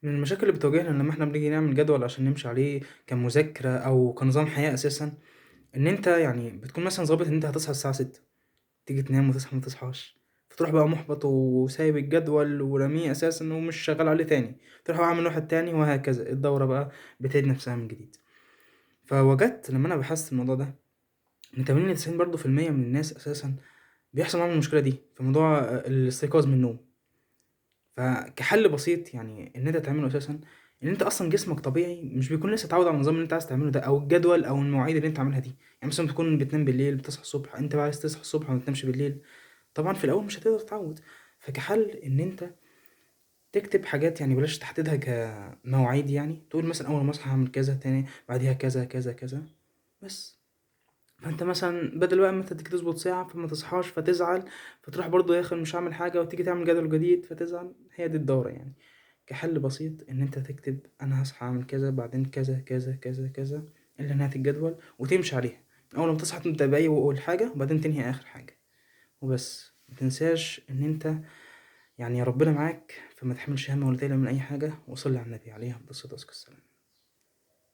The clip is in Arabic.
من المشاكل اللي بتواجهنا لمّا إحنا بنيجي نعمل جدول عشان نمشي عليه كمذاكرة أو كنظام حياة أساسًا، إن أنت يعني بتكون مثلًا ضابط إن أنت هتصحى الساعة 06:00 تيجي تنام وتصحى ما تصحاش، فتروح بقى مُحبَط وسايب الجدول وراميه أساسًا ومش شغّال عليه تاني، تروح بقى عامل واحد تاني وهكذا، الدورة بقى بتعيد نفسها من جديد. فوجدت لمّا أنا بحثت في الموضوع ده إن 80 ل90 برضه في المِيّة من الناس أساسًا بيحصل معاهم المشكلة دي، في موضوع الاستيقاظ من النوم. فكحل بسيط يعني إن أنت تعمله أساسًا، إن أنت أصلًا جسمك طبيعي مش بيكون لسه اتعوّد على النظام اللي أنت عايز تعمله ده، أو الجدول أو المواعيد اللي أنت عاملها دي، يعني مثلًا بتكون بتنام بالليل، بتصحى الصبح، أنت بقى عايز تصحى الصبح وما تنامش بالليل، طبعًا في الأول مش هتقدر تتعوّد، فكحل إن أنت تكتب حاجات يعني بلاش تحددها كمواعيد يعني، تقول مثلًا أول ما أصحى هاعمل كذا، تاني بعديها كذا، كذا، كذا، بس. فأنت مثلًا بدل بقى ما أنت تيجي تضبط ساعة فما تصحاش فتزعل، فتروح برضه داخل مش هاعمل حاجة وتيجي تعمل جدول جديد فتزعل، هي دي الدورة يعني. كحل بسيط إن أنت تكتب أنا هاصحى أعمل كذا، بعدين كذا، كذا، كذا، كذا، إلى نهاية الجدول وتمشي عليها. أول ما تصحى تبدأ بأول حاجة وبعدين تنهي آخر حاجة وبس. ما تنساش إن أنت يعني ربنا معاك، فما تحملش هَم ولا تقلق من أي حاجة، وصلِ على النبي عليه أفضل الصلاة وأزكى السلام.